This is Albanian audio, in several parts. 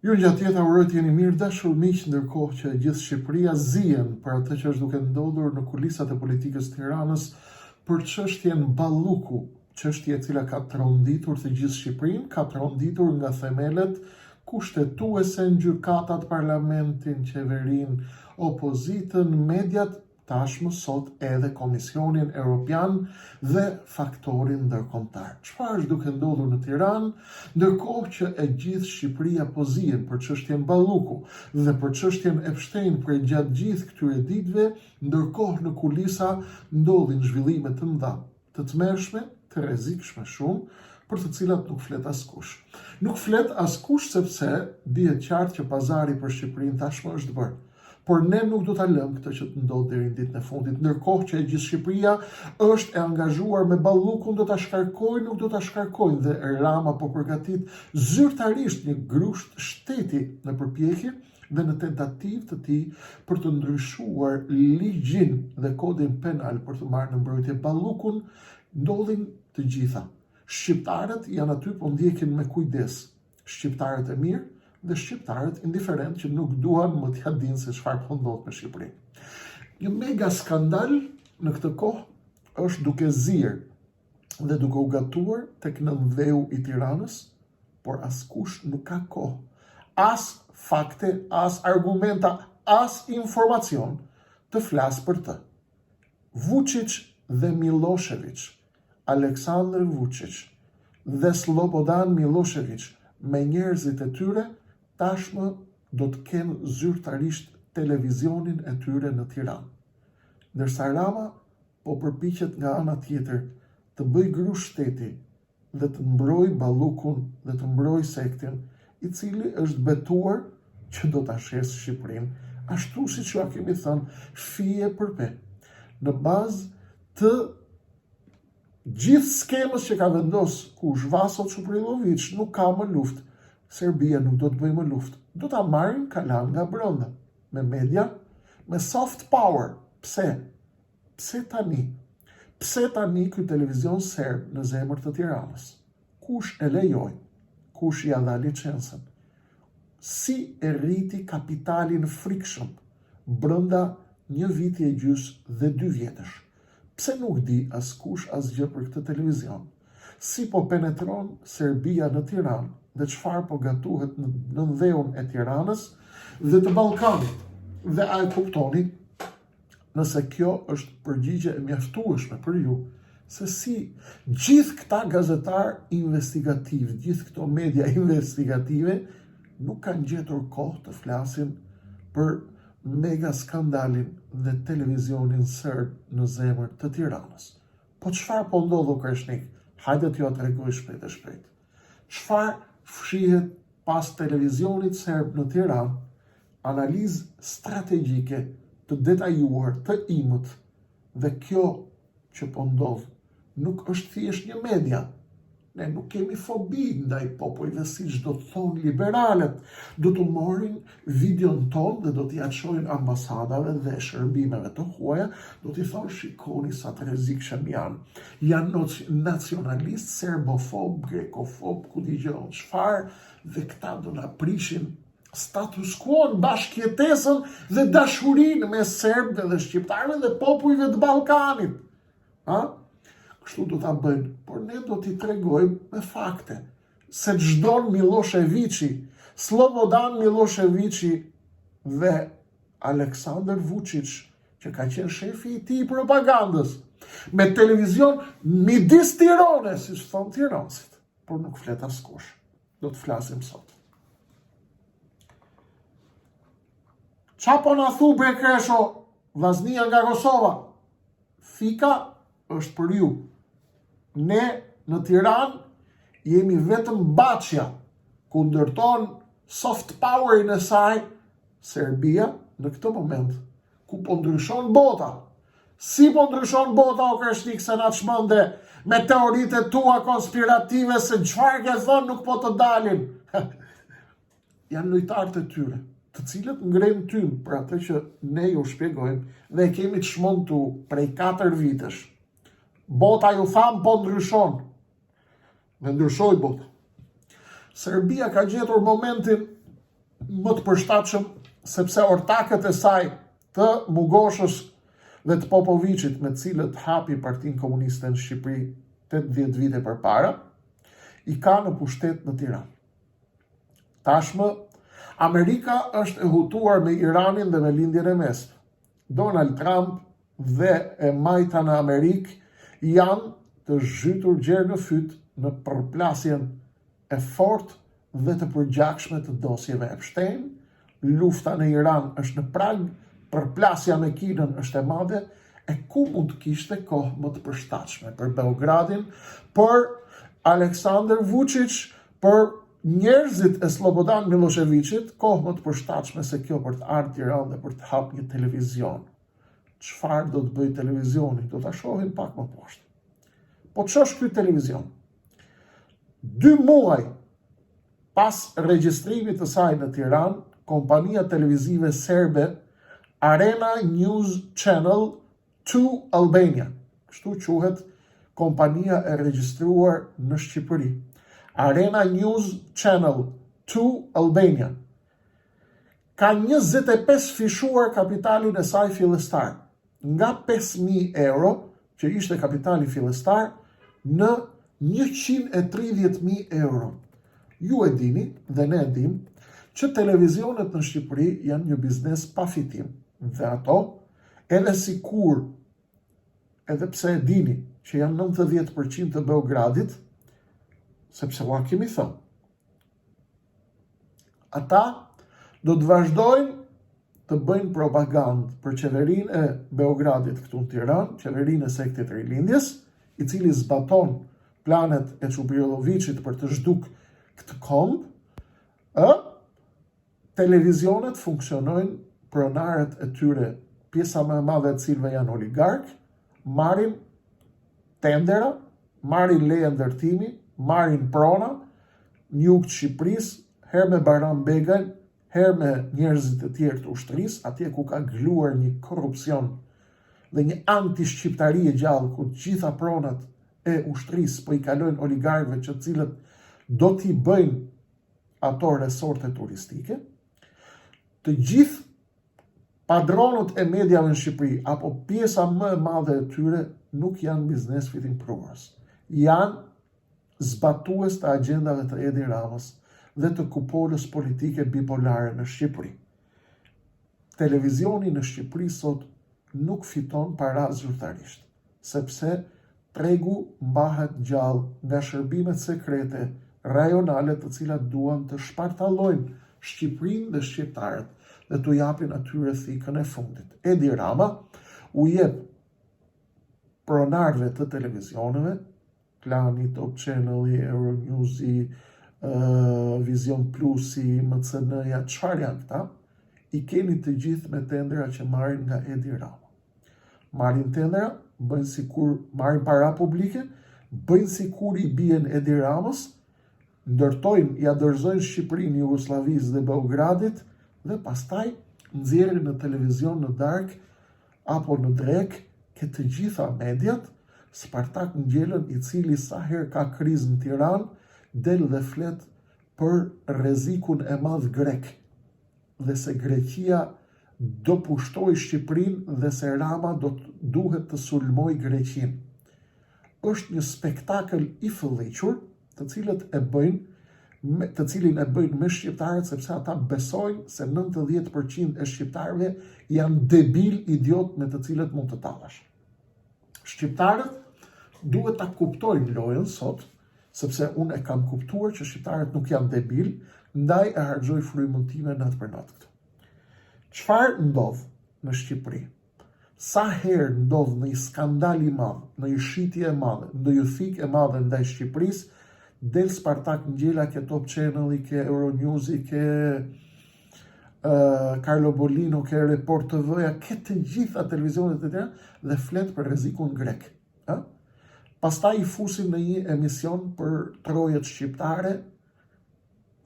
Ju gjatë tjetër uroj të jeni mirë dashur miq, ndërkohë që gjithë Shqipëria zihen për atë që është duke ndodhur në kulisat e politikës së Tiranës për çështjen Balluku, çështje e cila ka tronditur të gjithë Shqipërinë, ka tronditur nga themelet kushtetuese në gjykatat, parlamentin, qeverinë, opozitën, mediat, tashmë sot edhe Komisionin Evropian dhe faktorin ndërkombëtar. Çfarë është duke ndodhur në Tiranë, ndërkohë që e gjithë Shqipëria po zihen për çështjen Balluku dhe për çështjen Epstein për gjatë gjithë këtyre ditëve, ndërkohë në kulisa ndodhin zhvillime të mëdha, të tmerrshme, të rrezikshme shumë, për të cilat nuk flet askush. Nuk flet askush sepse dihet qartë që pazari për Shqipërinë tashmë është bërë. Por ne nuk do ta lëmë këtë që të ndodhë deri në ditën e fundit, ndërkohë që e gjithë Shqipëria është e angazhuar me Ballukun, do ta shkarkojnë, nuk do ta shkarkojnë, dhe Rama po përgatit zyrtarisht një grusht shteti në përpjekje dhe në tentativë të tij për të ndryshuar ligjin dhe kodin penal për të marrë në mbrojtje Ballukun. Ndodhin të gjitha. Shqiptarët janë aty po ndjekin me kujdes. Shqiptarët e mirë dhe shqiptarët indiferent që nuk duan më t'ja dinë se çfarë po ndodh me Shqipërinë. Një mega skandal në këtë kohë është duke zirë dhe duke u gatuar tek nëndheu i Tiranës, por askush nuk ka kohë, as fakte, as argumenta, as informacion të flasë për të. Vučić dhe Milošević, Aleksandar Vučić dhe Slobodan Milošević me njerëzit e tyre tashmë do të kenë zyrtarisht televizionin e tyre në Tiranë. Ndërsa Rama po përpiqet nga ana tjetër të bëj grusht shteti dhe të mbrojë Ballukun dhe të mbrojë sektin, i cili është betuar që do ta shes Shqipërinë, ashtu siç ju kemi thënë, fije për pe. Në bazë të gjithë skemës që ka vendosur kush Vaso Çuprilović, nuk ka më luftë. Serbia nuk do të bëjë më luftë. Do ta marrin kalan nga brenda, me media, me soft power. Pse? Pse tani? Pse tani ky televizion serb në zemër të Tiranës? Kush e lejoi? Kush ia dha licencën? Si e rriti kapitalin frikshëm brenda një viti e gjys dhe 2 vjetësh? Pse nuk di askush asgjë për këtë televizion? Si po penetron Serbia në Tiranë dhe çfarë po gatuhet në nëndheun e Tiranës dhe të Ballkanit? Dhe a e kuptoni? Nëse kjo është përgjigje e mjaftueshme për ju, se si gjithë këta gazetar investigativ, gjithë këto media investigative nuk kanë gjetur kohë të flasin për mega skandalin dhe televizionin serb në zemër të Tiranës. Po çfarë po ndodh, o Kreshnik? Hajde t'ju tregoj shpejt e shpejt. Çfarë fshihet pas televizionit serb në Tiranë? Analizë strategjike të detajuar, të imët, dhe kjo që po ndodh nuk është thjesht një media. Ne nuk kemi fobi ndaj popujve, siç do të thonë liberalet. Do të marrin videon ton dhe do t'i çojnë ambasadave dhe shërbimeve të huaja, do t'i thonë shikoni sa të rrezikshëm janë. Janë nacionalist, serbofob, grekofob, ku digjon çfarë, dhe këta do na prishin status quo, bashkëjetesën dhe dashurinë mes serbëve dhe shqiptarëve dhe popujve të Ballkanit. Kështu do ta bëjnë, por ne do t'i tregojmë me fakte se çdon Miloševići, Slobodan Miloševići dhe Aleksandar Vučić, që ka qenë shefi i tij propagandës, me televizion midis Tiranës, siç thon tiranësit, por nuk flet askush. Do të flasim sot. Qa po na thu bre Kresho, vllaznia nga Kosova? Fika është për ju. Ne në Tiranë jemi vetëm Baçja, ku ndërton soft powerin e saj Serbia në këtë moment, ku po ndryshon bota. Si po ndryshon bota, o Kreshnik, se na çmende me teoritë tua konspirative se çfarë ke thënë nuk po të dalin. Janë lojtarët e tyre, të cilët ngrejnë tym për atë që ne ju shpjegojmë dhe kemi të çmontu prej 4 vitesh. Bota ju tham po ndryshon. Dhe ndryshoj bota. Serbia ka gjetur momentin më të përshtatshëm, sepse ortakët e saj të Mugoshës dhe të Popoviçit, me cilët hapi Partinë Komuniste në Shqipëri 80 vite përpara, i ka në pushtet në Tiranë. Tashmë, Amerika është e hutuar me Iranin dhe me lindjen e mesme. Donald Trump dhe e majta në Amerikë janë të zhytur gjerë në fyt në përplasjen e fortë dhe të përgjakshme të dosjeve Epstein. Lufta në Iran është në prag, përplasja me Kinën është e madhe, e ku mund të kishte kohë më të përshtatshme për Beogradin, për Aleksandar Vučić, për njerëzit e Slobodan Miloševićit, kohë më të përshtatshme se kjo për të ardhur Tiranë dhe për të hapur një televizion. Çfarë do të bëj televizioni? Do ta shohin pak më poshtë. Po ç'është ky televizion? 2 muaj pas regjistrimit të saj në Tiranë, kompania televizive serbe Arena News Channel 2 Albania, kështu quhet kompania e regjistruar në Shqipëri. Arena News Channel 2 Albania ka 25 fishuar kapitalin e saj fillestar, nga 5.000 euro, që ishte kapitali fillestar, në 130.000 euro. Ju e dini, dhe ne e dim, që televizionet në Shqipëri janë një biznes pa fitim, dhe ato, edhe sikur, edhe pse e dini, që janë 90% të Beogradit, sepse ua kemi thënë, ata do të vazhdojnë të bëjnë propagandë për qeverinë e Beogradit këtu në Tiranë, qeverinë e sektit Rilindjes, i cili zbaton planet e Çubriloviçit për të zhduk këtë komb, televizionet funksionojnë, pronarët e tyre, pjesa më e madhe e cilëve janë oligark, marrin tendera, marrin leje ndërtimi, marrin prona, në jug të Shqipërisë, herë me Baran Begaj, herë me njerëzit e tjerë të ushtrisë, atje ku ka gluar një korrupsion dhe një anti-shqiptari e gjallë, ku gjitha pronat e ushtrisë po i kalojnë oligarkëve që cilët do t'i bëjnë ato resorte turistike. Të gjithë padronët e mediave në Shqipëri, apo pjesa më e madhe e tyre, nuk janë biznes fitimprues. Janë zbatues të agjendave të Edi Ramës dhe të kupolës politike bipolare në Shqipëri. Televizioni në Shqipëri sot nuk fiton para zyrtarisht, sepse tregu mbahet gjallë nga shërbimet sekrete rajonale të cilat duan të shpartallojnë Shqipërinë dhe shqiptarët dhe t'u japin atyre thikën e fundit. Edi Rama u jep pronarëve të televizioneve, Klani, Top Channel-i, Euronewsi, Vision Plusi, MCN-ja, çfarë janë këta, i keni të gjithë me tendera që marrin nga Edi Rama. Marrin tendera, bëjnë sikur marrin para publike, bëjnë sikur i bien Edi Ramës, ndërtojnë, ja dorëzojnë Shqipërinë, Jugosllavisë dhe Beogradit, dhe pastaj nxjerrin në televizion në darkë apo në drekë ke të gjitha mediat, Spartak Ngjellën, i cili sa herë ka krizë në Tiranë, del dhe flet për rrezikun e madh grek dhe se Greqia do pushtoj Shqipërinë dhe se Rama duhet të sulmoj Greqinë. Është një spektakël i fëlliqur, të cilin e bëjnë me shqiptarët, sepse ata besojnë se 90% e shqiptarëve janë debil idiot me të cilët mund të tallash. Shqiptarët duhet ta kuptojnë lojën sot, sepse unë e kam kuptuar që shqiptarët nuk janë debil, ndaj e harxoj frymën time natë për natë këtu. Çfarë ndodh në Shqipëri? Sa herë ndodh në një skandal i madh, në një shitje e madhe, në një thikë e madhe ndaj Shqipërisë, del Spartak Ngjela, ke Top Channel-i, ke Euronewsi, ke Carlo Bolino, ke Report TV-ja, ke të gjitha televizionet e tjera dhe flet për rrezikun grek. Pastaj i fusin në një emision për trojet shqiptare,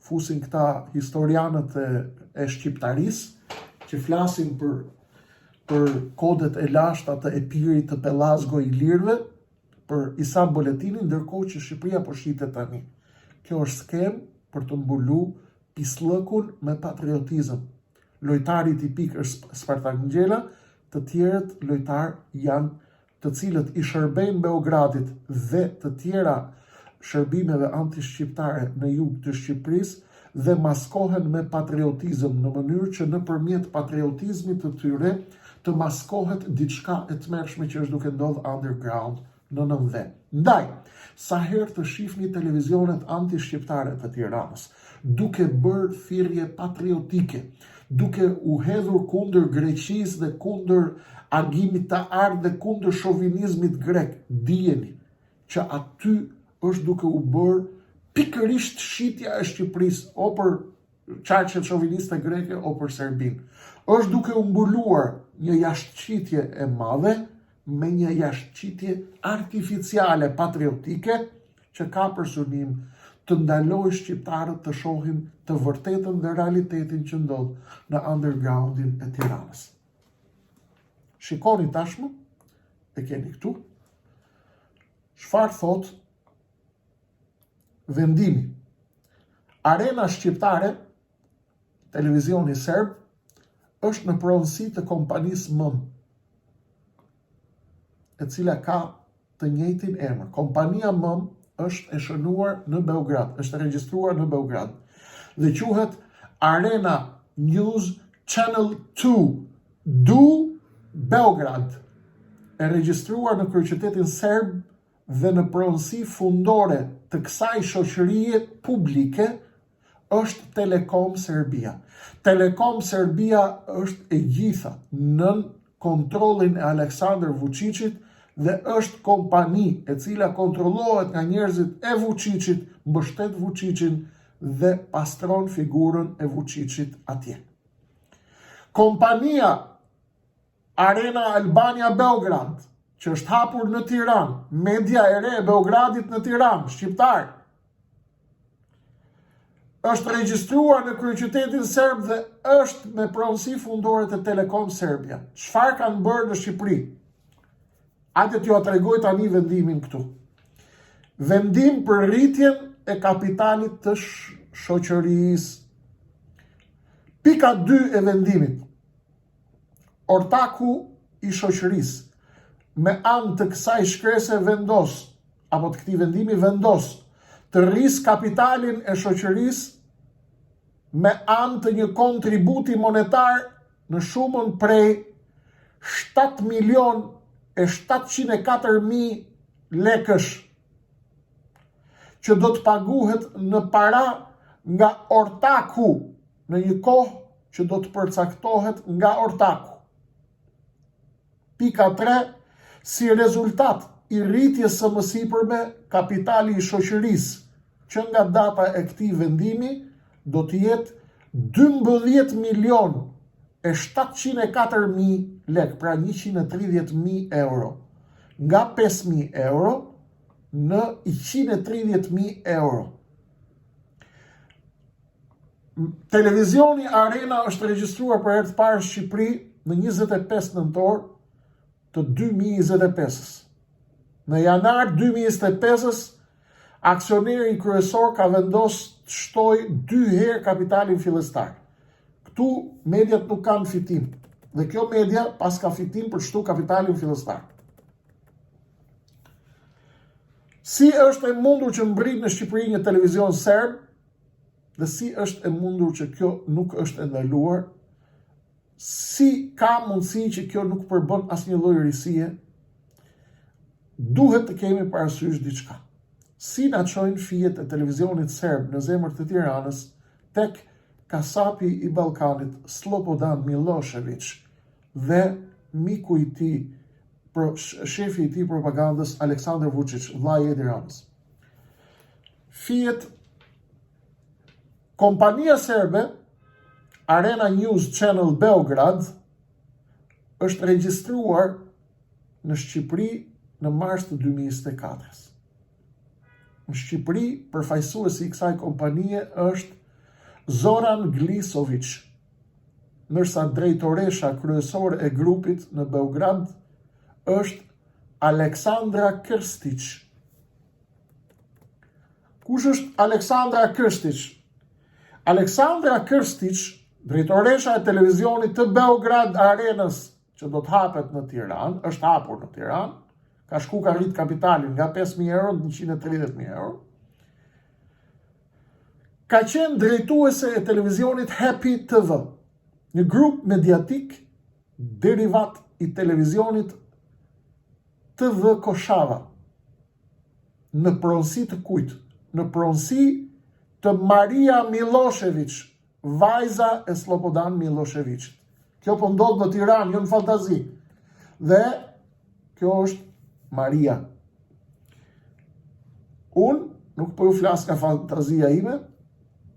fusin këta historianët e shqiptarisë, që flasin për kodet e lashta të Epirit, të Pellazgo i Lirëve, për Isa Boletinin, ndërkohë që Shqipëria po shitet tani. Kjo është skem për të mbulu pislëkun me patriotizëm. Lojtari tipik është Spartak Ngjela, të tjerët lojtar janë të cilët i shërbejnë Beogradit dhe të tjera shërbimeve antishqiptare në jug të Shqipërisë dhe maskohen me patriotizëm në mënyrë që nëpërmjet patriotizmit të tyre të maskohet diçka e tmerrshme që është duke ndodhur underground në nëndhe. Ndaj, sa herë të shihni televizionet antishqiptare të Tiranës duke bërë thirrje patriotike, duke u hedhur kundër Greqisë dhe kundër agimit të ardhë dhe kundër shovinizmit grek, dijeni që aty është duke u bërë pikërisht shitja e Shqipërisë o për qarqet shoviniste greke o për Serbinë. Është duke u mbuluar një jashtëqitje e madhe me një jashtëqitje artificiale patriotike që ka për synim të ndalojë shqiptarët të shohin të vërtetën dhe realitetin që ndodh në undergroundin e Tiranës. Shikoni tashmë, e keni këtu, çfarë thot vendimi. Arena shqiptare, televizioni serb, është në pronësi të kompanisë MØM, e cila ka të njëjtin emër. Kompania MØM është e shënuar në Beograd, është regjistruar në Beograd dhe quhet Arena News Channel 2 Du Beograd, e regjistruar në kryeqytetin serb dhe në pronësi fundore të kësaj shoqërie publike është Telekom Serbia. Telekom Serbia është e gjitha nën kontrollin e Aleksandar Vučićit dhe është kompani e cila kontrollohet nga njerëzit e Vučićit, mbështet Vučićin dhe pastron figurën e Vučićit atje. Kompania Arena Albania Beograd, që është hapur në Tiranë, media e re e Beogradit në Tiranë, shqiptar, është regjistruar në kryeqytetin serb dhe është me pronësi fundore të Telekom Serbia. Çfarë kanë bërë në Shqipëri? Hajde t'ju tregoj tani vendimin këtu. Vendim për rritjen e kapitalit të shoqërisë. Pika 2 e vendimit. Ortaku i shoqërisë me anë të kësaj shkrese vendos, apo të këtij vendimi vendos, të rrisë kapitalin e shoqërisë me anë të një kontributi monetar në shumën prej 7.704.000 lekësh, që do të paguhet në para nga ortaku, në një kohë që do të përcaktohet nga ortaku. Pika 3, si rezultat i rritjes së mësipërme, kapitali i shoqërisë, që nga data e këtij vendimi, do të jetë 12.704.000 lek, pra 130.000 euro, nga 5.000 euro në 130.000 euro. Televizioni Arena është regjistruar për herë të parë në Shqipëri në 25 nëntor të 2025-s. Në janar 2025-s, aksioneri kryesor ka vendosur të shtojë 2 herë kapitalin fillestar. Këtu mediat nuk kanë fitim, dhe kjo media pas ka fitim për shtu kapitalin fillestar. Si është e mundur që mbrit në Shqipëri një televizion serb, dhe si është e mundur që kjo nuk është ndaluar, si ka mundësi që kjo nuk përbën asnjë lloj risie, duhet të kemi parasysh diçka. Si na çojnë fijet e televizionit serb në zemër të Tiranës tek kasapi i Ballkanit Slobodan Milošević dhe miku i tij, shefi i tij propagandës Aleksandar Vučić, vllai i Edi Ramës. Fijet kompania serbe Arena News Channel Beograd është regjistruar në Shqipëri në mars të 2024. Në Shqipëri, përfaqësuesi i kësaj kompanie është Zoran Glisović, ndërsa drejtoresha kryesore e grupit në Beograd është Aleksandra Krstić. Kush është Aleksandra Krstić? Aleksandra Krstić, drejtoresha e televizionit të Beograd Arenës, që do të hapet në Tiranë, është hapur në Tiranë, ka shku ka rrit kapitalin nga 5.000 euro në 130.000 euro, ka qenë drejtuese e televizionit Happy TV, një grup mediatik derivat i televizionit TV Koshava, në pronësi të kujt? Në pronësi të Maria Milošević, vajza e Slobodan Miloševićit. Kjo po ndodh në Tiranë, jo në fantazi. Dhe kjo është Maria. Unë nuk po ju flas nga fantazia ime,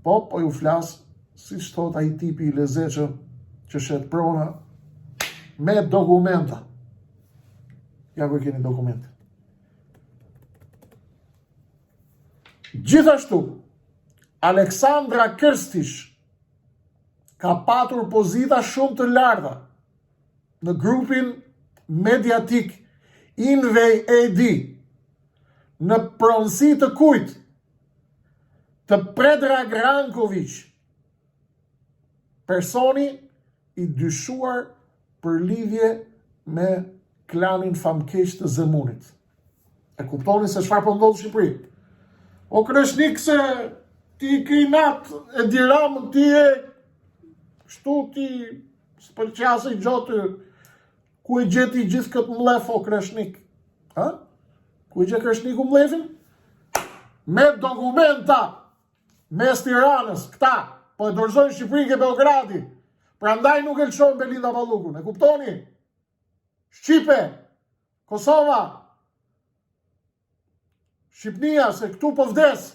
po ju flas siç thot ai tipi I lezetshëm që shet prona me dokumenta. Ja ku keni dokumente. Gjithashtu, Aleksandra Krstić ka patur pozita shumë të larta në grupin mediatik Invej AD, në pronësi të kujt? Të Predrag Ranković, personi I dyshuar për lidhje me klanin famkeq të Zemunit. E kuptoni se çfarë po ndodh në Shqipëri? O Kreshnik, se ti krinat e diramën, ti e shtu ti s'pëlqasë I gjotë, ku e gjeti gjithë këtë mlef o Kreshnik? Ha? Ku e gjetë Kreshniku mlefin? Me dokumenta mes Tiranës, këta, po e dorëzojnë Shqipëri ke Beogradi. Prandaj nuk e lëshojnë Belinda Ballukun, e kuptoni? Shqipe, Kosova, Shqipnia, se këtu po vdes.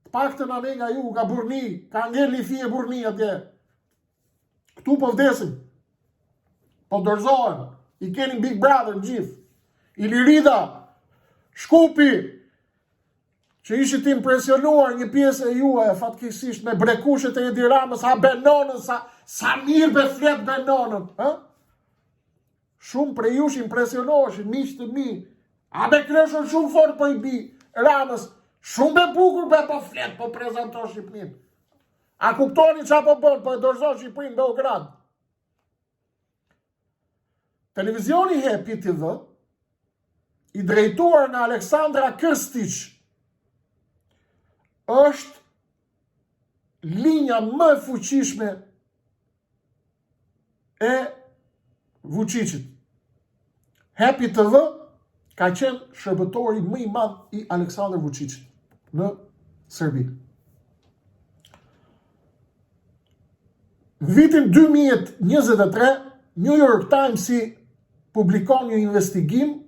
Paktën ane nga ju, ka burni, ka ngeli fije burni atje. Këtu po vdesin. Po dorëzohen. I keni Big Brother gjithë. Ilirida, Shkupi, që ishit të impresionuar një pjesë e juaj, fatkeqësisht me brekushet e Edi Ramës, ha Benonën, sa mirë be flet Benonën. Shumë prej jush impresionoheshin, miq të mi. A be kreshën shumë fort për I bi Ramës, shumë be bukur be po flet, po prezanton Shqipërinë. A kuptoni qa po bën, po e dorëzon Shqipërinë Beograd. Televizioni Happy TV, I drejtuar nga Aleksandra Krstić, është linja më e fuqishme e Vučićit. Happy TV ka qenë shërbëtori më I madh I Aleksandar Vučićit në Serbi. Në vitin 2023, New York Times publikon një investigim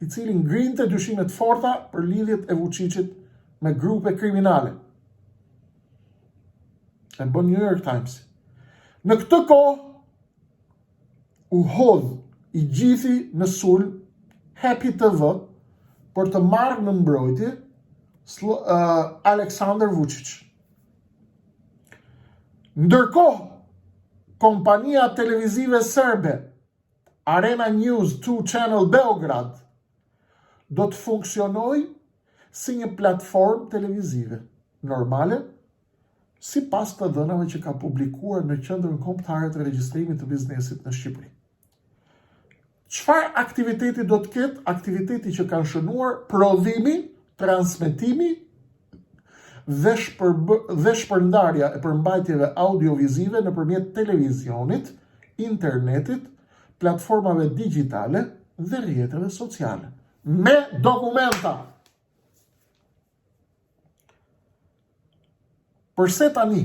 I cili ngrinte dyshimet forta për lidhjet e Vučićit me grupe kriminale. E bën New York Times. Në këtë kohë u hodh I gjithi në sulm Happy TV për të marrë në mbrojtje Aleksandar Vučić. Ndërkohë, kompania televizive serbe Arena News 2 Channel Beograd do të funksionoj si një platformë televizive normale, si pas të dhënave që ka publikuar në Qendrën Kombëtare të Regjistrimit të Biznesit në Shqipëri. Çfarë aktiviteti do të ketë? Aktiviteti që kanë shënuar prodhimi, transmetimi dhe shpërndarja e përmbajtjeve audiovizive nëpërmjet televizionit, internetit, platformave digjitale dhe rrjeteve sociale. Me dokumenta. Përse tani?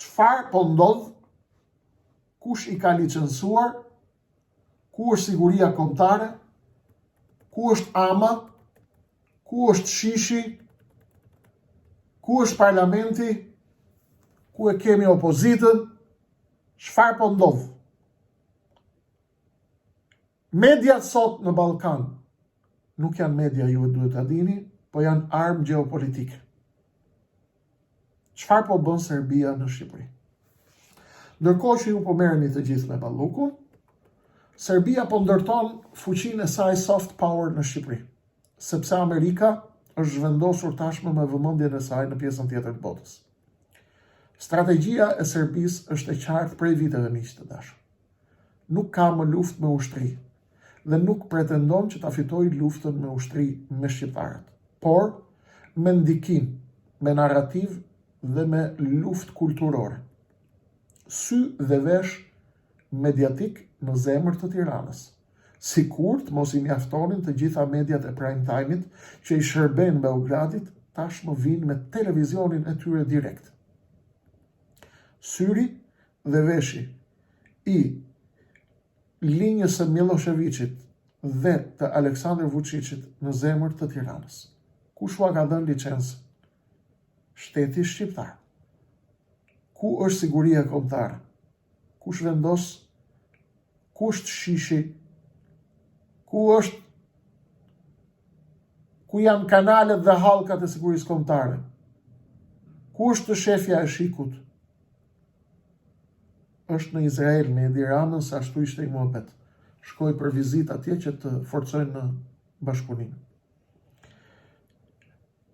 Çfarë po ndodh? Kush I ka licencuar? Ku është siguria kombëtare? Ku është AMA? Ku është Shishi? Ku është parlamenti? Ku e kemi opozitën? Çfarë po ndodh? Mediat sot në Ballkan nuk janë media, ju e duhet ta dini, po janë armë gjeopolitike. Çfarë po bën Serbia në Shqipëri? Ndërkohë që ju po merreni të gjithë me Ballukun, Serbia po ndërton fuqinë e saj soft power në Shqipëri, sepse Amerika është zhvendosur tashmë me vëmendjen e saj në pjesën tjetër të botës. Strategjia e Serbisë është e qartë prej viteve, miq të dashur. Nuk ka më luftë me ushtri dhe nuk pretendon që ta fitojë luftën me ushtri me shqiptarët, por me ndikim, me narrativ dhe me luftë kulturore. Sy dhe vesh mediatik në zemër të Tiranës. Sikur të mos i mjaftonin të gjitha mediat e prime time-it që i shërben Beogradit, tashmë vinë me televizionin e tyre direkt. Syri dhe veshi i linjës së Miloševićit dhe të Aleksandar Vučićit në zemër të Tiranës. Kush ua ka dhënë licencë? Shteti shqiptar. Ku është siguria kombëtare? Kush vendos? Kush shishi? Ku janë kanalet dhe hallkat e sigurisë kombëtare? Ku është shefja e shikut? Është në Izrael, me Edi Ramën, sa ashtu ishte i muhabet. Shkoj për vizitë atje që të forcojnë në bashkëpunim.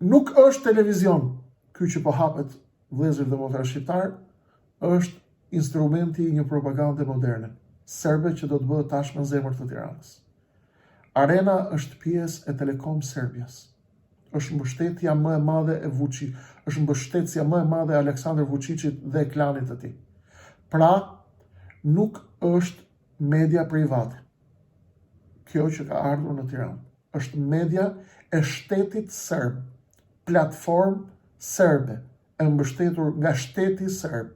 Nuk është televizion ky që po hapet, vëllezër dhe motra shqiptar, është instrumenti i një propagande moderne, serbe, që do të bëhet tashmë në zemër të Tiranës. Arena është pjesë e Telekom Serbias. Është mbështetja më e madhe e Vučić, është mbështetja më e madhe e Aleksandar Vučićit dhe klanit të tij. Pra, nuk është media private. Kjo që ka ardhur në Tiranë. Është media e shtetit serb, platformë serbe, e mbështetur nga shteti serb,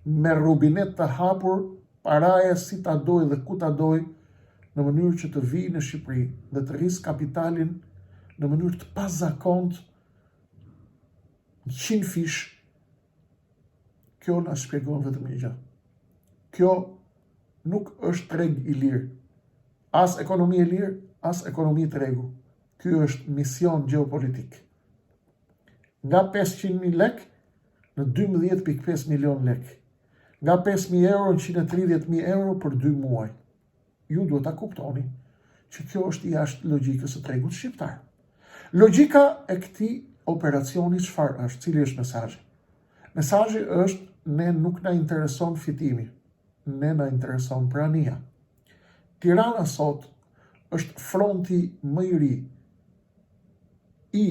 me rubinet të hapur, paraje si ta doj dhe ku ta doj, në mënyrë që të vijë në Shqipëri dhe të rrisë kapitalin në mënyrë të pazakont, 100 fish. Kjo na shpjegon vetëm një gjë. Kjo nuk është treg i lirë. As ekonomi e lirë, as ekonomi tregu. Ky është mision geopolitik. Nga 500.000 lek në 12.5 milion lek. Nga 5.000 euro në 130.000 euro për 2 muaj. Ju duhet ta kuptoni që kjo është jashtë logjikës së tregut shqiptar. Logjika e këtij operacioni çfarë është? Cili është mesazhi? Mesazhi është: ne nuk na intereson fitimi, ne na intereson prania. Tirana sot është fronti më i ri i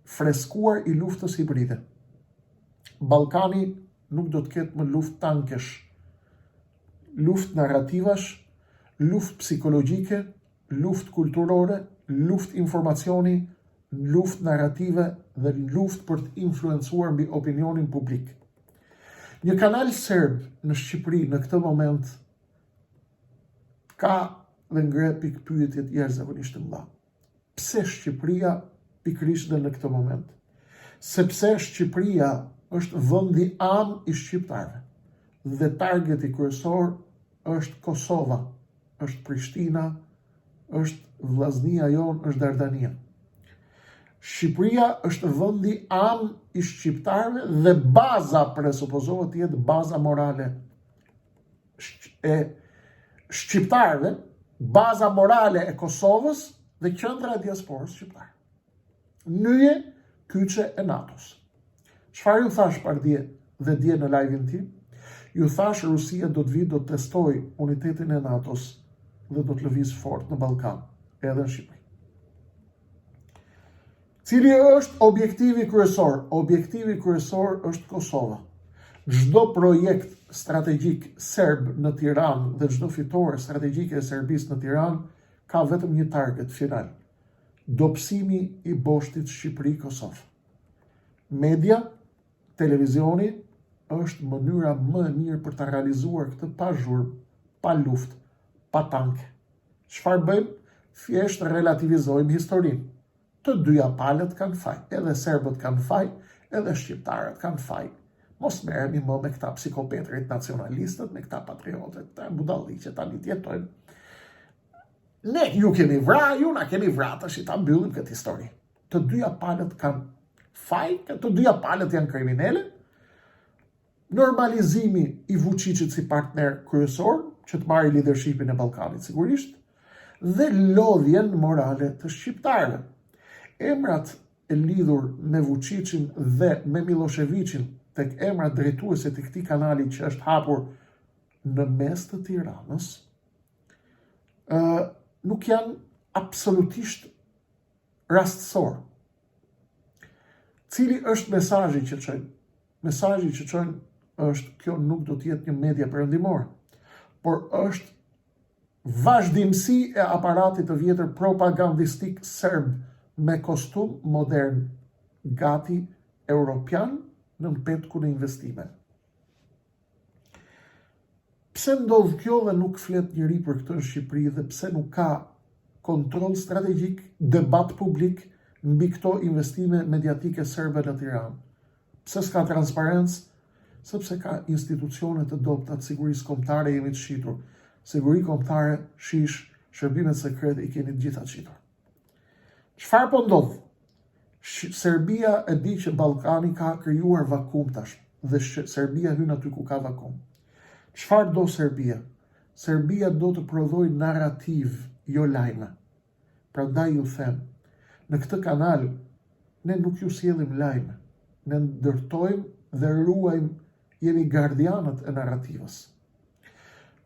freskuar i luftës hibride. Ballkani nuk do të ketë më luftë tankesh, luftë narrativash, luftë psikologjike, luftë kulturore, luftë informacioni, luftë narrative dhe luftë për të influencuar mbi opinionin publik. Një kanal serb në Shqipëri në këtë moment ka dhe ngre pikpyetjet jashtëzakonisht të mëdha. Pse Shqipëria pikërisht dhe në këtë moment? Sepse Shqipëria është vendi am i shqiptarëve dhe targeti kryesor është Kosova, është Prishtina, është vllaznia jon, është Dardania. Shqipëria është vendi am i shqiptarëve dhe baza presupozohet të jetë baza morale e shqiptarëve, baza morale e Kosovës dhe qendra e diasporës shqiptare. Nyje kyçe e NATO-s. Çfarë ju thash pardje dhe dje në live-in tim? Ju thash Rusia do të vijë, do të testojë unitetin e NATO-s dhe do të lëvizë fort në Ballkan, edhe në Shqipëri. Cili është objektivi kryesor? Objektivi kryesor është Kosova. Çdo projekt strategjik serb në Tiranë dhe çdo fitore strategjike e Serbisë në Tiranë ka vetëm një target final: dobësimi i boshtit Shqipëri-Kosovë. Media, televizioni është mënyra më e mirë për të realizuar këtë pa zhurmë, pa luftë, pa tanke. Çfarë bëjmë? Thjesht relativizojmë historinë. Të dyja palët kanë faj, edhe serbët kanë faj, edhe shqiptarët kanë faj. Mos merremi më me këta psikopetrit nacionalistët, me këta patriotët, këta budalli që tani jetojnë. Ne ju keni vra, ju na keni vra, tash ta mbyllim këtë histori. Të dyja palët kanë faj, të dyja palët janë kriminale. Normalizimi i Vučićit si partner kryesor, që të marrë leadershipin e Ballkanit sigurisht, dhe lodhjen morale të shqiptarëve. Emrat e lidhur me Vučićin dhe me Miloševićin tek emra drejtuese të këtij kanali që është hapur në mes të Tiranës, nuk janë absolutisht rastësor. Cili është mesazhi që çojnë? Mesazhi që çojnë është kjo nuk do të jetë një media perëndimore, por është vazhdimsi e aparatit të vjetër propagandistik serb me kostum modern, gati europian në petkun e investimeve. Pse ndodh kjo dhe nuk flet njëri për këtë në Shqipëri dhe pse nuk ka kontroll strategjik, debat publik mbi këto investime mediatike serbe në Tiranë? Pse s'ka transparencë? Sepse ka institucione të dobta të sigurisë kombëtare jemi të shitur. Siguri kombëtare, shish, shërbimet sekrete i keni të gjitha shitur. Çfarë po ndodh? Serbia e di që Ballkani ka krijuar vakum tash dhe Serbia hyn aty ku ka vakum. Çfarë do Serbia? Serbia do të prodhojë narrativ, jo lajme. Prandaj ju them, në këtë kanal ne nuk ju sjellim lajme, ne ndërtojmë dhe ruajmë, jemi gardianët e narrativës.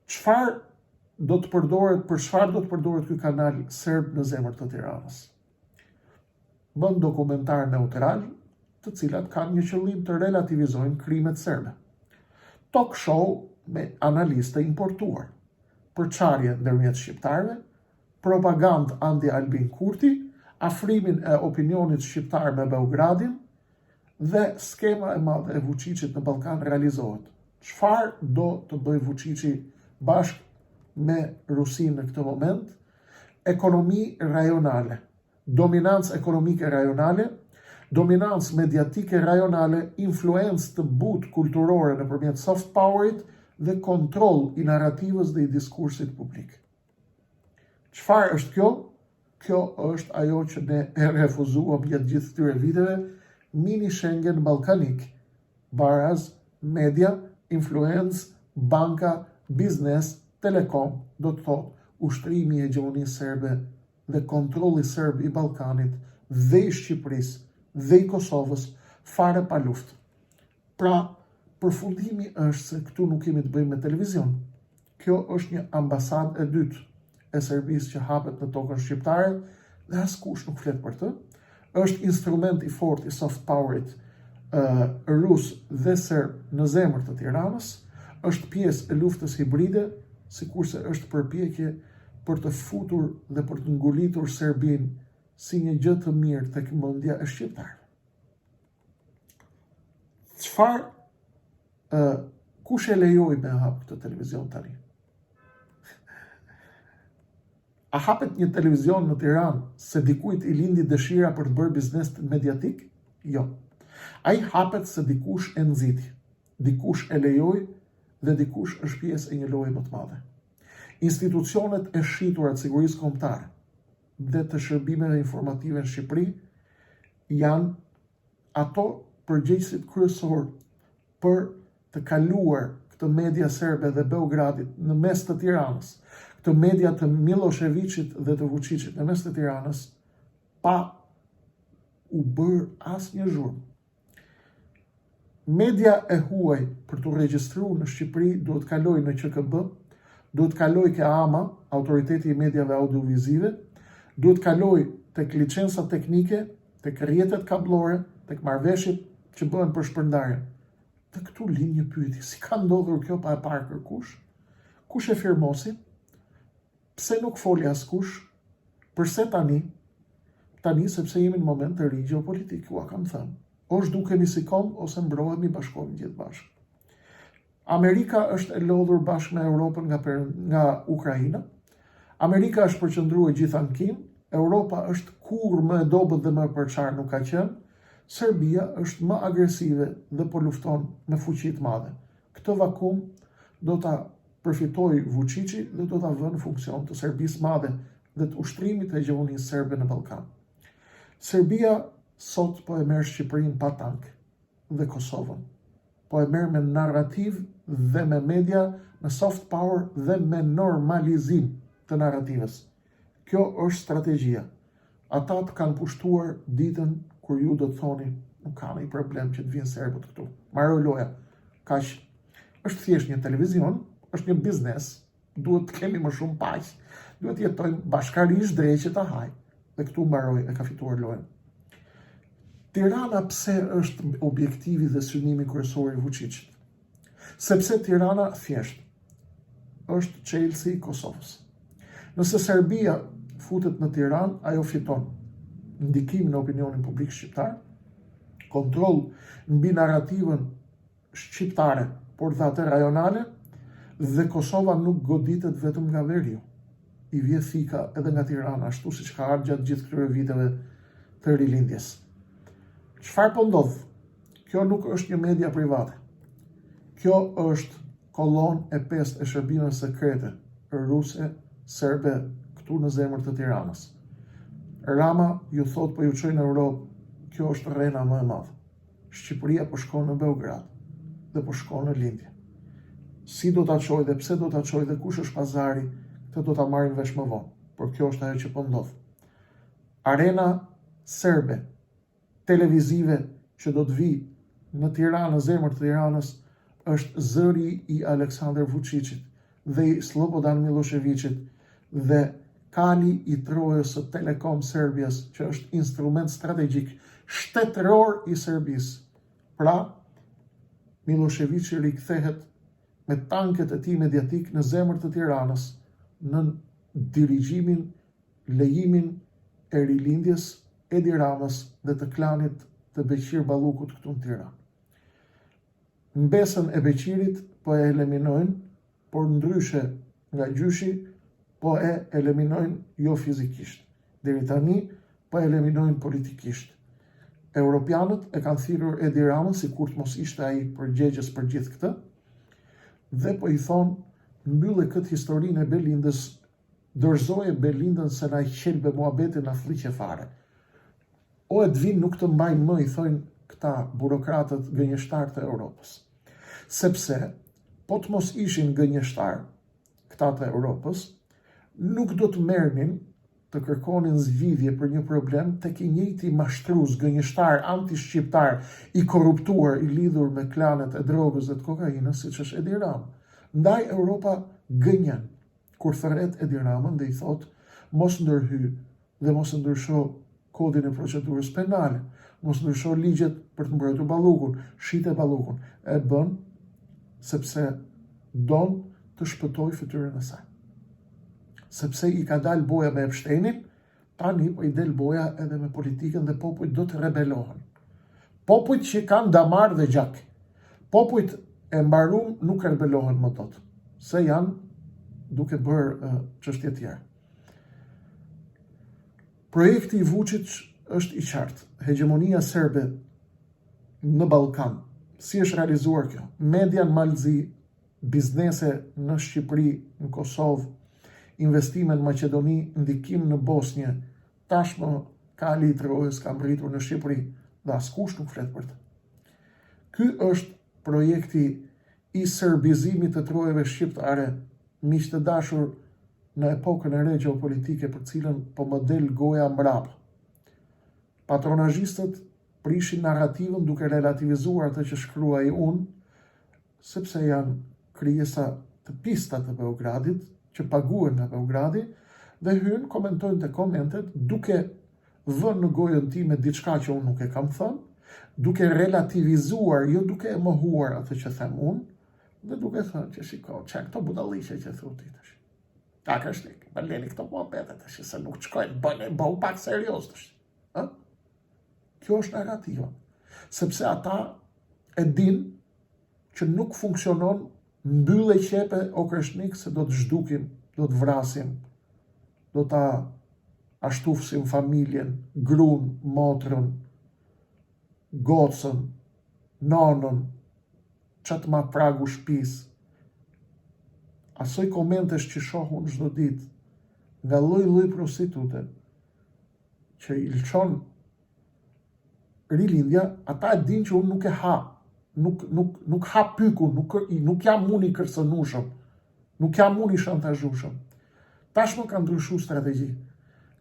Për çfarë do të përdoret ky kanal serb në zemër të Tiranës? Bën dokumentar neutral, të cilat kanë një qëllim të relativizojnë krimet serbe. Talk show me analistë importuar, përçarje ndërmjet shqiptarëve, propagandë anti-Albin Kurti, afrimin e opinionit shqiptar me Beogradin dhe skema e madhe e Vučićit në Ballkan realizohet. Çfarë do të bëjë Vučići bashkë me Rusinë në këtë moment? Ekonomi rajonale, dominancë ekonomike rajonale, dominancë mediatike rajonale, influencë të butë kulturore nëpërmjet soft powerit dhe kontroll i narrativës dhe i diskursit publik. Çfarë është kjo? Kjo është ajo që ne e refuzuam gjatë gjithë këtyre viteve, mini Schengen ballkanik, baraz, media, influencë, banka, biznes, telekom, do të thotë ushtrimi i hegemonisë serbe dhe kontrolli serb i Ballkanit dhe i Shqipërisë dhe i Kosovës fare pa luftë. Pra, përfundimi është se këtu nuk kemi të bëjmë me televizion. Kjo është një ambasadë e dytë e Serbisë që hapet në tokën shqiptare dhe askush nuk flet për të. Është instrument i fortë i soft powerit rus dhe serb në zemër të Tiranës, është pjesë e luftës hibride, sikurse është përpjekje për të futur dhe për të ngulitur Serbinë si një gjë të mirë tek mendja e shqiptarëve. Kush e lejoi me hap këtë televizion tani? A hapet një televizion në Tiranë se dikujt i lindi dëshira për të bërë biznes mediatik? Jo. Ai hapet se dikush e nxiti, dikush e lejoi dhe dikush është pjesë e një loje më të madhe. Institucionet e shitura të sigurisë kombëtare dhe të shërbimeve informative në Shqipëri janë ato përgjegjësit kryesor për të kaluar këtë media serbe dhe Beogradit në mes të Tiranës, këtë media të Miloševićit dhe të Vučićit në mes të Tiranës, pa u bërë asnjë zhurmë. Media e huaj për të regjistruar në Shqipëri duhet kaloj në QKB, duhet kaloj ke AMA, Autoriteti i Mediave Audiovizive, duhet kaloj tek licenca teknike, tek rrjetet kablore, tek marrëveshjet që bëhen për shpërndarjen. Dhe këtu lind një pyetje, si ka ndodhur kjo pa e parë kërkush? Kush e firmosi? Pse nuk foli askush? Përse tani? Tani sepse jemi në moment të ri gjeopolitik, ua kam thënë. Ose dukemi si kom, ose mbrohemi bashkohemi gjithë bashkë. Amerika është e lodhur bashkë me Europën nga Ukraina. Amerika është përqendruar gjithë në Kinë. Europa është kur më e dobët dhe më e përçarë nuk ka qenë. Serbia është më agresive dhe po lufton me fuqi të madhe. Këtë vakum do ta përfitojë Vučići dhe do ta vënë në funksion të Serbisë madhe dhe të ushtrimit të hegemonisë serbe në Ballkan. Serbia sot po e merr Shqipërinë pa tank dhe Kosovën. Po e merr me narrativ dhe me media, me soft power dhe me normalizim të narrativës. Kjo është strategjia. Ata të kanë pushtuar ditën kur ju do të thoni, nuk ka një problem që të vinë serbët këtu. Mbaroj loja. Kaq. Është thjesht një televizion, është një biznes, duhet të kemi më shumë paq, duhet të jetojmë bashkarisht drejt që ta haj. Dhe këtu mbaroj e ka fituar lojën. Tirana pse është objektivi dhe synimi kryesor i Vučićit? Sepse Tirana thjesht është Chelsea i Kosovës. Nëse Serbia futet në Tiranë, ajo fiton ndikim në opinionin publik shqiptar, kontroll mbi narrativën shqiptare, por dhe atë rajonale, dhe Kosova nuk goditet vetëm nga veriu. I vje thika edhe nga Tirana, ashtu siç ka ardhur gjatë gjithë këtyre viteve të rilindjes. Çfarë po ndodh? Kjo nuk është një media private. Kjo është kolon e 5 e shërbimeve sekrete ruse, serbe, këtu në zemër të Tiranës. Rama ju thot po ju çoj në Europë, kjo është rrena më e madhe. Shqipëria po shkon në Beograd dhe po shkon në lindje. Si do ta çoj dhe pse do ta çoj dhe kush është pazari, këtë do ta marrin vesh më vonë, por kjo është ajo që po ndodh. Arena serbe, televizive që do të vi në Tiranë, në zemër të Tiranës, është zëri i Aleksandar Vučićit dhe i Slobodan Miloševićit dhe kali i trojës së Telekom Serbias, që është instrument strategjik shtetëror i Serbisë. Pra, Miloševići rikthehet me tanket e tij mediatik në zemër të Tiranës, në dirigjimin, lejimin e rilindjes Edi Ramës dhe të klanit të Beqir Ballukut këtu në Tiranë. Mbesën e Beqirit po e eliminojnë, por ndryshe nga gjyshi, po e eliminojnë jo fizikisht. Deri tani po e eliminojnë politikisht. Europianët e kanë thirrur Edi Ramën, sikur të mos ishte ai përgjegjës për gjithë këtë, dhe po i thonë mbyllë këtë historinë e Belindës, dorëzoje Belindën se na i qelbe muhabetin na fliqe fare. O Edvin nuk të mbajnë më, i thojnë këta burokratët gënjeshtar të Europës. Sepse, po të mos ishin gënjeshtar këta të Europës, nuk do të merrnin të kërkonin zgjidhje për një problem tek i njëjti mashtrues gënjeshtar anti-shqiptar i korruptuar, i lidhur me klanet e drogës dhe të kokainës, siç është Edi Rama. Ndaj Europa gënjen kur thret Edi Ramën dhe i thot mos ndërhy dhe mos ndrysho kodin e procedurës penale, mos ndrysho ligjet për të mbrojtur Ballukun, shite Ballukun. E bën sepse don të shpëtoj fytyrën e saj. Sepse i ka dalë boja me Epsteinin, tani po i del boja edhe me politikën dhe popujt do të rebelohen. Popujt që kanë damar dhe gjak. Popujt e mbarum nuk rebelohen më tot, se janë duke bërë çështje tjera. Projekti i Vučić është i qartë. Hegemonia serbe në Ballkan. Si është realizuar kjo? Media në Malzi, biznese në Shqipëri, në Kosovë, investime në Maqedoni, ndikim në Bosnjë, tashmë kali i trojës ka mbritur në Shqipëri dhe askush nuk flet për të. Ky është projekti i serbizimit të trojëve shqiptare, miq të dashur, në epokën e re gjeopolitike për cilën po model goja mbrapa. Patronazhistët prishin narrativën duke relativizuar atë që shkruaj unë, sepse janë krijesa të pista të Beogradit, që paguhen nga Beogradi, dhe hynë komentojnë të komentet duke vënë në gojën time diçka që unë nuk e kam thënë, duke relativizuar, jo duke e mohuar atë që them unë, dhe duke thënë që shiko, që këto budalliqe që thotë tash. Ta ka shtik, bëlleni këto muhabete tash, se nuk shkojnë, bëhu pak serios tash. Kjo është narrativa. Sepse ata e din që nuk funksionon mbyllë qepe o kreshnik se do të zhdukim, do të vrasim, do ta ashtufsim familjen, gruan, motrën, gocën, nonën, çat ma pragu shtëpisë. Asoj komentesh që shohun çdo ditë nga lloj-lloj prostitute që i lçon rilindja, ata e din që unë nuk e ha. Nuk ha pykun, nuk jam unë i kërcënueshëm, nuk jam unë i shantazhueshëm. Tashmë ka ndryshuar strategji.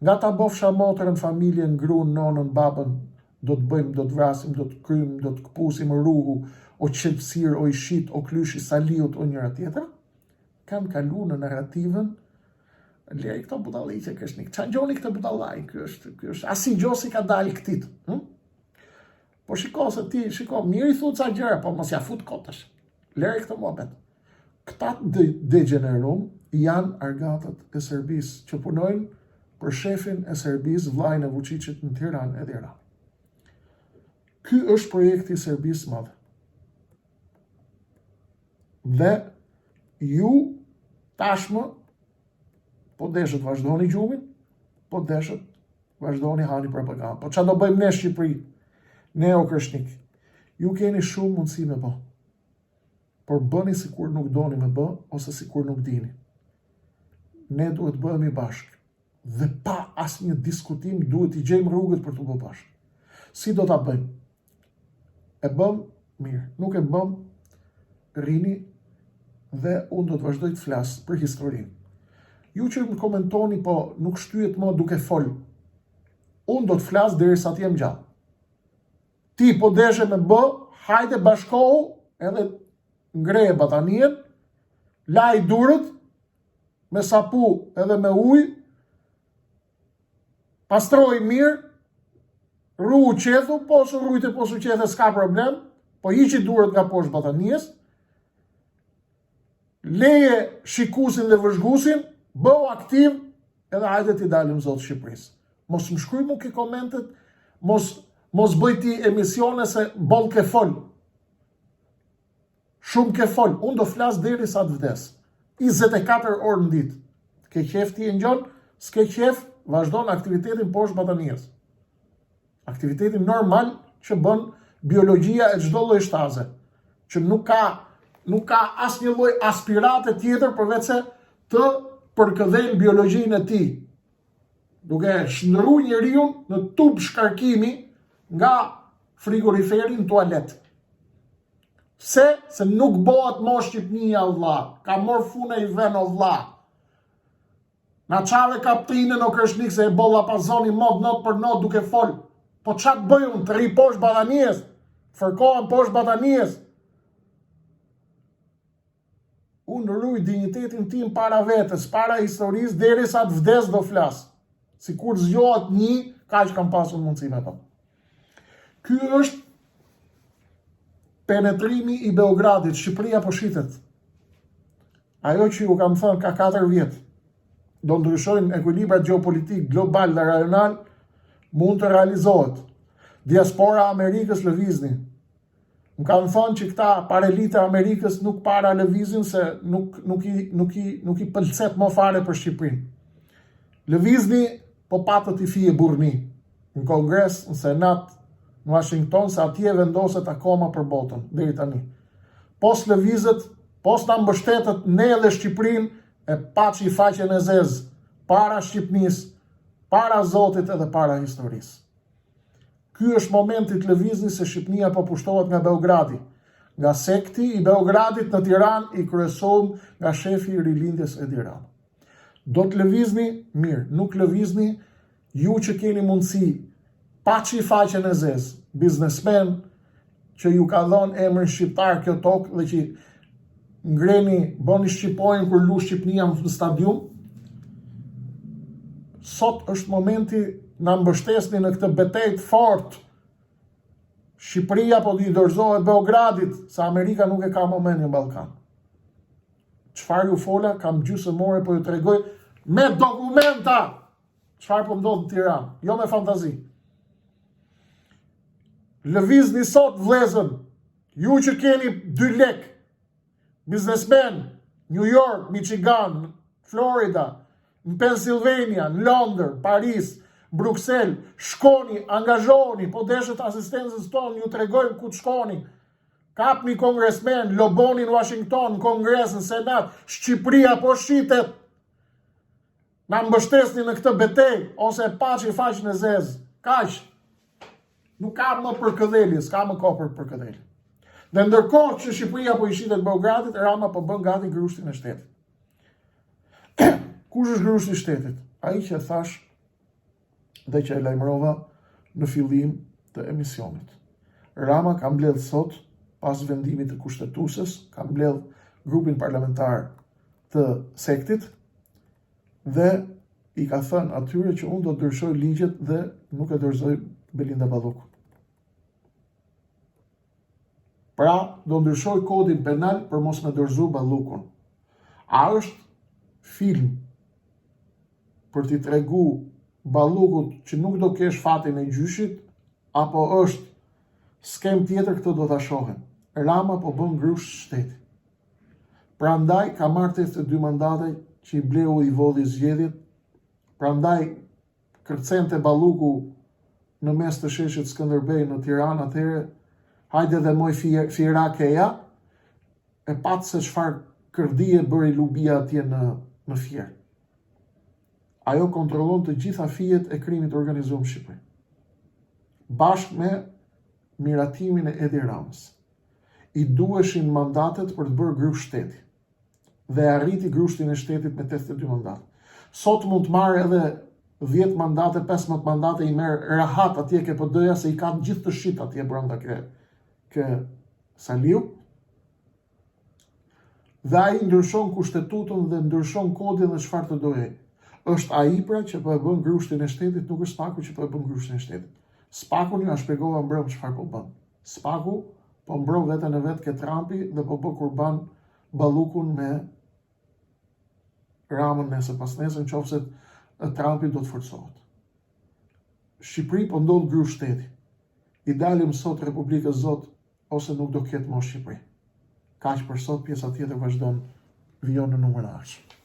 Nga ta bofsha motrën, familjen, gruan, nonën, babën, do të bëjmë, do të vrasim, do të krymë, do të këpusim rruhu, o qelpsir, o ishit, o klyshi saliut, o njëra tjetër, kanë kalu në narrativën, liri këto budalliqe këshnik, qa gjoni këtë budallaj, kjo është, asi gjosi ka dalë këtit. Po shiko se ti, mirë i thu ca gjëra, po mos ja fut kotësh. Liri këtë muhabet. Këta degenerum janë argatët e Serbisë që punojnë për shefin e Serbisë, vllajën e Vučićit në Tiranë e Tiranë. Ky është projekti i Serbisë madhe. Dhe ju tashmë po deshët vazhdoni gjumin, po deshët vazhdoni hani propagandë. Po çfarë do bëjmë ne Shqipëri? Ne o krishnik, ju keni shumë mundësi me bë. Por bëni sikur nuk doni me bë, ose sikur nuk dini. Ne duhet bëhemi bashkë. Dhe pa asnjë diskutim duhet i gjejmë rrugët për të bërë bashkë. Si do ta bëjmë? E bëm mirë, nuk e bëm rini dhe unë do të vazhdoj të flas për historinë. Ju që më komentoni, po nuk shtyhet më duke fol. Unë do të flas derisa të jem gjallë. Ti po deshe me bë, hajde bashkohu, edhe ngreje batanien, laj durët, me sapu edhe me ujë, pastroj mirë, rru qethu, po su rrujte, po su qethe, s'ka problem, po hiqi durët nga poshtë batanies, leje shikusin dhe vëzhgusin, bëu aktiv, edhe hajde t'i dalim zotë Shqipërisë. Mos më shkruj mu ki komentet, mos bëj ti emisione se boll ke fol. Shumë ke fol. Unë do flas deri sa të vdes. 24 orë në ditë. Ke qef ti e ngjon, s'ke qef, vazhdon aktivitetin poshtë batanies. Aktivitetin normal që bën biologjia e çdo lloj shtaze, që nuk ka asnjë lloj aspirate tjetër përveç se të përkëdhen biologjinë e tij, duke shndërruar njeriu në tub shkarkimi nga frigoriferi në tualet. Se nuk bëhet mo Shqipnia vlla, ka mor fune i ven o vlla. Na çave kaptinën o kreshnik se e bolla pazoni mod not për not duke fol. Po çat bëj unë, të rri poshtë batanies, fërkohem poshtë batanies. Unë ruj dignitetin tim para vetes, para historisë, derisa të vdes do flas. Sikur zgjohet një, kaq kam pasur mundësi me to. Ky është penetrimi i Beogradit, Shqipëria po shitet. Ajo që ju kam thënë ka 4 vjet, do ndryshojnë ekuilibrat geopolitik global dhe rajonal, mund të realizohet. Diaspora Amerikës lëvizni. Më kanë thënë që këta parelite Amerikës nuk para lëvizin se nuk i pëlqet më fare për Shqipërinë. Lëvizni po patët i fije burni. Në Kongres, në Senat, në Washington, se atje vendoset akoma për botën, deri tani. Pos lëvizet, pos ta mbështetet ne dhe Shqipërinë, e paçi faqen e zezë, para Shqipënisë, para Zotit edhe para historisë. Ky është momenti të lëvizni se Shqipënia po pushtohet nga Beogradi, nga sekti i Beogradit në Tiranë i kryesuar nga shefi i rilindjes Edi Rama. Do të lëvizni mirë, nuk lëvizni ju që keni mundësi, paçi faqen e zezë, biznesmen që ju ka dhënë emrin shqiptar kjo tokë dhe që ngreni, bëni shqipojnë kur lu Shqipënia në stadium. Sot është momenti na mbështesni në këtë betejë fort. Shqipëria po i dorëzohet Beogradit, se Amerika nuk e ka më mend në Ballkan. Çfarë ju fola, kam gjysmëore po ju tregoj me dokumenta çfarë po ndodh në Tiranë, jo me fantazi. Lëvizni sot vëllezër, ju që keni 2 lek, biznesmen, New York, Michigan, Florida, në Pennsylvania, në Londër, Paris, Bruxelles, shkoni, angazhoni, po deshet asistencës tonë, ju tregojmë ku të shkoni. Kapni kongresmen, loboni në Washington, në Kongres, në Senat, Shqipëria po shitet. Na mbështesni në këtë betejë, ose paçi faqen e zezë. Kaq. Nuk ka më përkëdhelje, s'ka më kohë për përkëdhelje. Dhe ndërkohë që Shqipëria po i shitet Beogradit, Rama po bën gati grushtin e shtetit. Kush është grushti i shtetit? Ai që thash dhe që e lajmërova në fillim të emisionit. Rama ka mbledh sot, pas vendimit të kushtetueses, ka mbledh grupin parlamentar të sektit dhe i ka thënë atyre që unë do të ndryshoj ligjet dhe nuk e dorëzoj Belinda Ballukun. Pra, do ndryshoj kodin penal për mos me dorëzu Ballukun. A është film për t'i tregu Ballukut që nuk do kesh fatin e gjyshit, apo është skem tjetër, këtë do t'a shohem. Rama po bën grush shteti. Prandaj ka marrë të 2 mandate që i bleu i vodhi zgjedhjet. Prandaj kërcente Balluku në mes të sheshit Skënderbej në Tiranë atëherë, hajde dhe moj Firakeja, e patë se çfarë kërdie bëri Lubia atje në Fier. Ajo kontrollon të gjitha fijet e krimit organizuar në Shqipëri. Bashkë me miratimin e Edi Ramës. I duheshin mandatet për të bërë grush shteti. Dhe arriti grushtin e shtetit me 82 mandate. Sot mund të marrë edhe 10 mandate, 15 mandate i merë rahat atje ke PD-ja se i ka gjithë të shit atje brenda ke Saliu. Dhe ai ndryshon kushtetutën dhe ndryshon kodin dhe çfarë të dojë. Është ai pra që po e bën grushtin e shtetit, nuk është Spaku që po e bën grushtin e shtetit. Spaku ja shpjegova mbrëm çfarë po bën. Spaku po mbro veten e vet ke Trumpi dhe po bë kurban Ballukun me Ramën nesër pas nesër, nëse Trumpi do të forcohet. Shqipëri po ndodh grush shteti. I dalim sot Republikës Zot ose nuk do ketë më Shqipëri. Kaq për sot, pjesa tjetër vazhdon, vijon në numër ardhshëm.